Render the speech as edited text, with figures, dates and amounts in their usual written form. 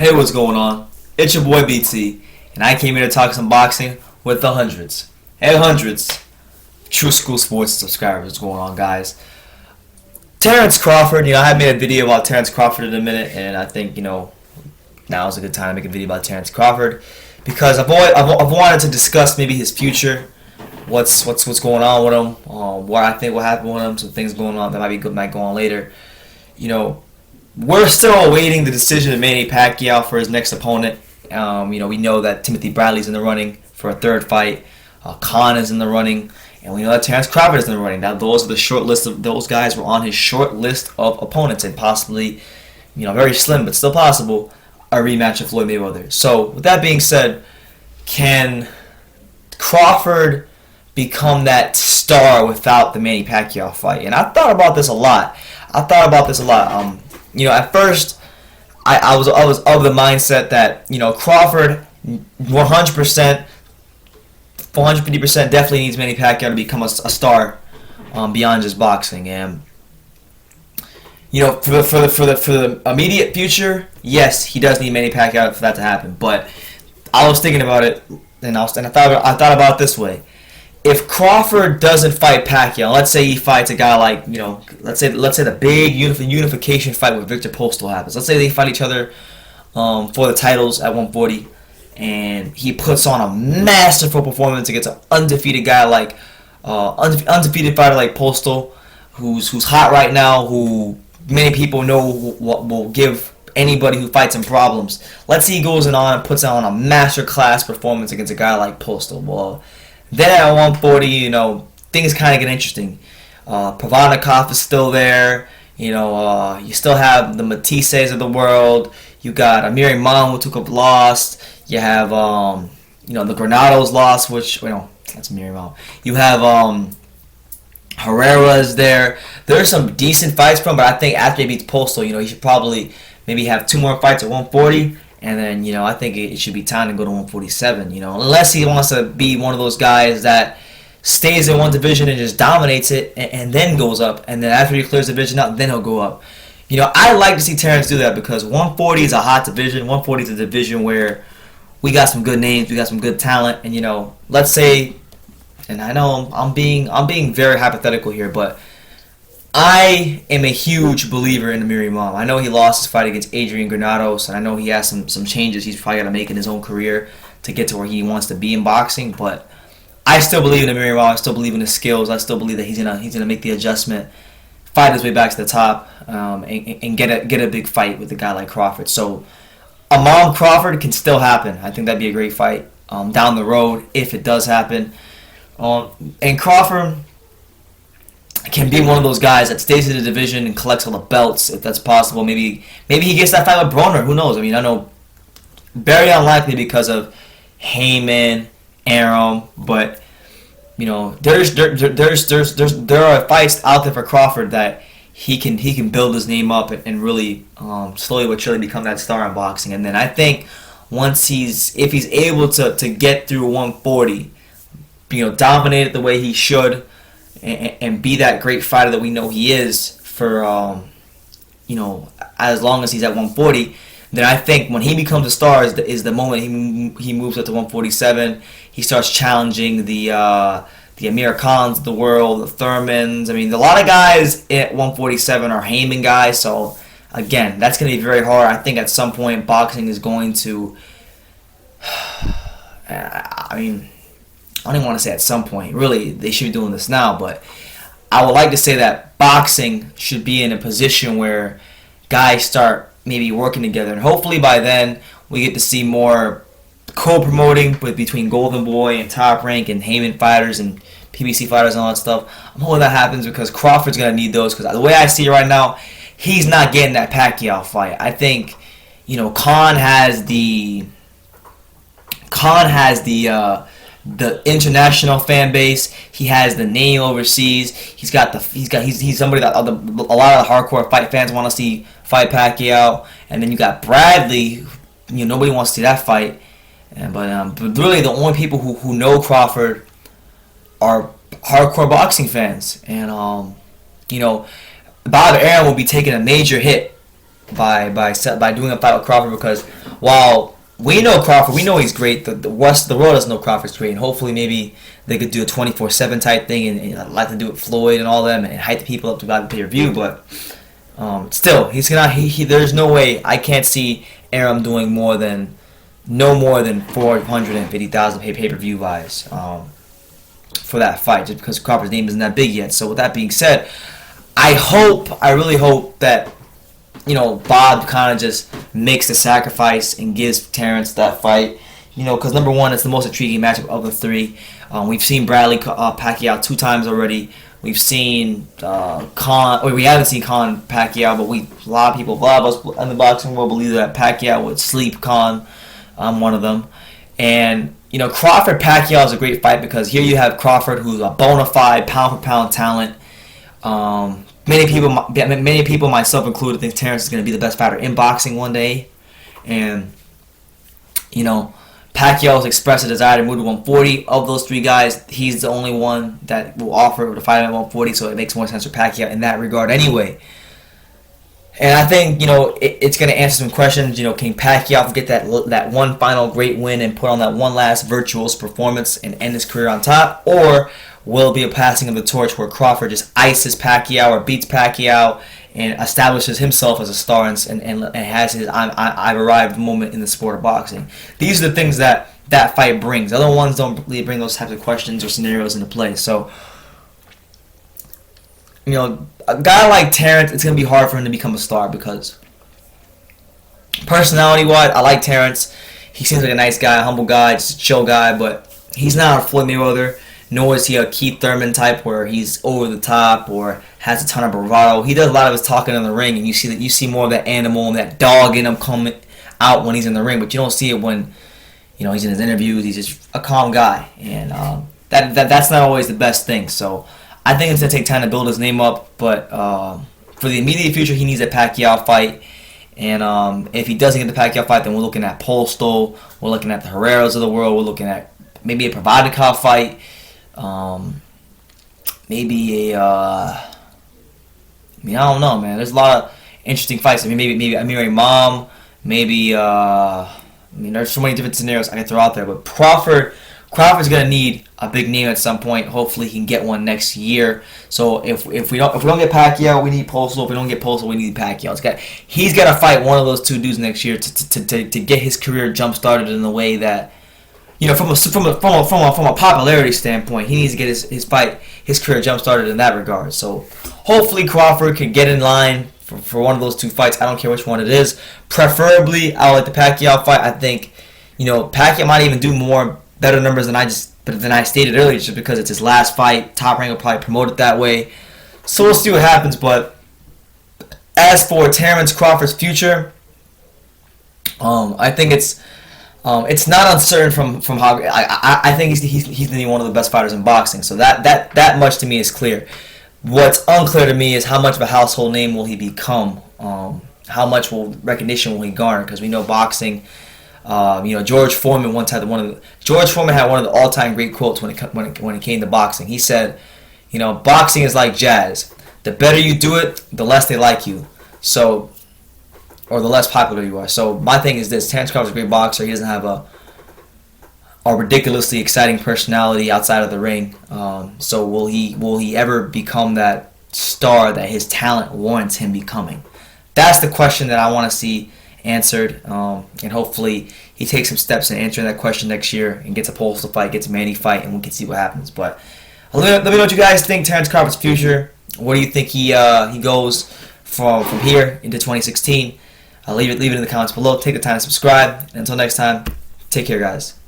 Hey, what's going on? It's your boy BT, and I came here to talk some boxing with the hundreds. Hey, hundreds. True School Sports subscribers, what's going on, guys? Terence Crawford, I haven't made a video about Terence Crawford in a minute, and I think, now is a good time to make a video about Terence Crawford because I've wanted to discuss maybe his future, what's going on with him, what I think will happen with him, some things going on that might go on later. We're still awaiting the decision of Manny Pacquiao for his next opponent. We know that Timothy Bradley's in the running for a third fight. Khan is in the running, and we know that Terence Crawford is in the running. Now, those guys were on his short list of opponents, and possibly, very slim but still possible, a rematch of Floyd Mayweather. So, with that being said, can Crawford become that star without the Manny Pacquiao fight? And I thought about this a lot. At first, I was of the mindset that Crawford 100%, 450% definitely needs Manny Pacquiao to become a star beyond just boxing. And for the immediate future, yes, he does need Manny Pacquiao for that to happen. But I was thinking about it, and I thought about it this way. If Crawford doesn't fight Pacquiao, let's say he fights a guy like, let's say the big unification fight with Viktor Postol happens. Let's say they fight each other for the titles at 140, and he puts on a masterful performance against an undefeated guy like undefeated fighter like Postol, who's hot right now, who many people know will give anybody who fights him problems. Let's say he goes on and puts on a masterclass performance against a guy like Postol. Well, then at 140, things kind of get interesting. Pavanikov is still there. You still have the Matisses of the world. You got Amir Imam, who took up lost. You have, the Granados lost, that's Amir Imam. You have Herrera is there. There's some decent fights from him, but I think after he beats Postol, he should probably maybe have 2 more fights at 140. And then, I think it should be time to go to 147, unless he wants to be one of those guys that stays in one division and just dominates it and then goes up. And then after he clears the division out, then he'll go up. I like to see Terence do that because 140 is a hot division. 140 is a division where we got some good names, we got some good talent. And, let's say, and I know I'm being very hypothetical here, but I am a huge believer in Amir Imam. I know he lost his fight against Adrian Granados, and I know he has some changes he's probably got to make in his own career to get to where he wants to be in boxing. But I still believe in Amir Imam. I still believe in his skills. I still believe that he's gonna make the adjustment, fight his way back to the top, and get a big fight with a guy like Crawford. So Imam Crawford can still happen. I think that'd be a great fight down the road if it does happen. And Crawford can be one of those guys that stays in the division and collects all the belts if that's possible. Maybe he gets that fight with Broner. Who knows? I know very unlikely because of Heyman, Arum, but there are fights out there for Crawford that he can build his name up and really slowly but surely become that star in boxing. And then I think if he's able to get through 140, dominate it the way he should, and be that great fighter that we know he is for, as long as he's at 140, then I think when he becomes a star is the moment he moves up to 147. He starts challenging the Amir Khans of the world, the Thurmans. A lot of guys at 147 are Heyman guys, so again, that's going to be very hard. I think at some point boxing is going to, I don't even want to say at some point. Really, they should be doing this now. But I would like to say that boxing should be in a position where guys start maybe working together. And hopefully by then, we get to see more co-promoting between Golden Boy and Top Rank and Heyman fighters and PBC fighters and all that stuff. I'm hoping that happens because Crawford's going to need those. Because the way I see it right now, he's not getting that Pacquiao fight. I think, Khan has the international fan base. He has the name overseas. He's somebody that a lot of the hardcore fight fans want to see fight Pacquiao. And then you got Bradley. Nobody wants to see that fight. But really, the only people who know Crawford are hardcore boxing fans. And Bob Arum will be taking a major hit by doing a fight with Crawford because while we know Crawford, we know he's great. The rest of the world doesn't know Crawford's great, and hopefully maybe they could do a 24/7 type thing, and I'd like to do it with Floyd and all them, and hype the people up to buy the pay-per-view. But still, he's gonna. There's no way I can't see Arum doing no more than 450,000 pay-per-view buys for that fight, just because Crawford's name isn't that big yet. So with that being said, I really hope that Bob kind of just makes the sacrifice and gives Terence that fight. Because number one, it's the most intriguing matchup of the three. We've seen Bradley Pacquiao 2 times already. We've seen we haven't seen Khan Pacquiao, but a lot of us in the boxing world believe that Pacquiao would sleep Khan. I'm one of them. And Crawford Pacquiao is a great fight because here you have Crawford, who's a bona fide pound for pound talent. Many people, myself included, think Terence is going to be the best fighter in boxing one day. And Pacquiao has expressed a desire to move to 140. Of those 3 guys, he's the only one that will offer to fight at 140, so it makes more sense for Pacquiao in that regard anyway. And I think, it's going to answer some questions. Can Pacquiao get that one final great win and put on that one last virtuous performance and end his career on top? Or will it be a passing of the torch where Crawford just ices Pacquiao or beats Pacquiao and establishes himself as a star and has his I've arrived moment in the sport of boxing? These are the things that fight brings. Other ones don't really bring those types of questions or scenarios into play. So, a guy like Terence, it's going to be hard for him to become a star because personality-wise, I like Terence. He seems like a nice guy, a humble guy, just a chill guy, but he's not a Floyd Mayweather, nor is he a Keith Thurman type where he's over the top or has a ton of bravado. He does a lot of his talking in the ring, and you see more of that animal and that dog in him coming out when he's in the ring, but you don't see it when he's in his interviews. He's just a calm guy, and that's not always the best thing. So I think it's going to take time to build his name up, but for the immediate future, he needs a Pacquiao fight. And if he doesn't get the Pacquiao fight, then we're looking at Postol, we're looking at the Herreras of the world, we're looking at maybe a Provodnikov fight, maybe I don't know, man. There's a lot of interesting fights. Maybe Amir Imam, there's so many different scenarios I can throw out there, but Crawford's gonna need a big name at some point. Hopefully, he can get one next year. So if we don't get Pacquiao, we need Postol. If we don't get Postol, we need Pacquiao. He's got to fight one of those 2 dudes next year to get his career jump started in the way that from a popularity standpoint, he needs to get his career jump started in that regard. So hopefully Crawford can get in line for one of those 2 fights. I don't care which one it is. Preferably, I like the Pacquiao fight. I think Pacquiao might even do better numbers than I stated earlier, just because it's his last fight. Top Rank will probably promote it that way. So we'll see what happens. But as for Terence Crawford's future, I think it's not uncertain from how I think he's going to be one of the best fighters in boxing. So that much to me is clear. What's unclear to me is how much of a household name will he become. How much recognition will he garner? Because we know boxing. George Foreman once had one of the all-time great quotes when it came to boxing. He said, boxing is like jazz. The better you do it, the less they like you. So, or the less popular you are. So my thing is this: Terence Crawford's a great boxer. He doesn't have a ridiculously exciting personality outside of the ring. So will he ever become that star that his talent warrants him becoming? That's the question that I want to see answered, and hopefully he takes some steps in answering that question next year and gets a Postol fight, gets a Manny fight, and we can see what happens. But let me know what you guys think. Terence Crawford's future. Where do you think he goes from here into 2016? Leave it in the comments below. Take the time to subscribe. And until next time, take care, guys.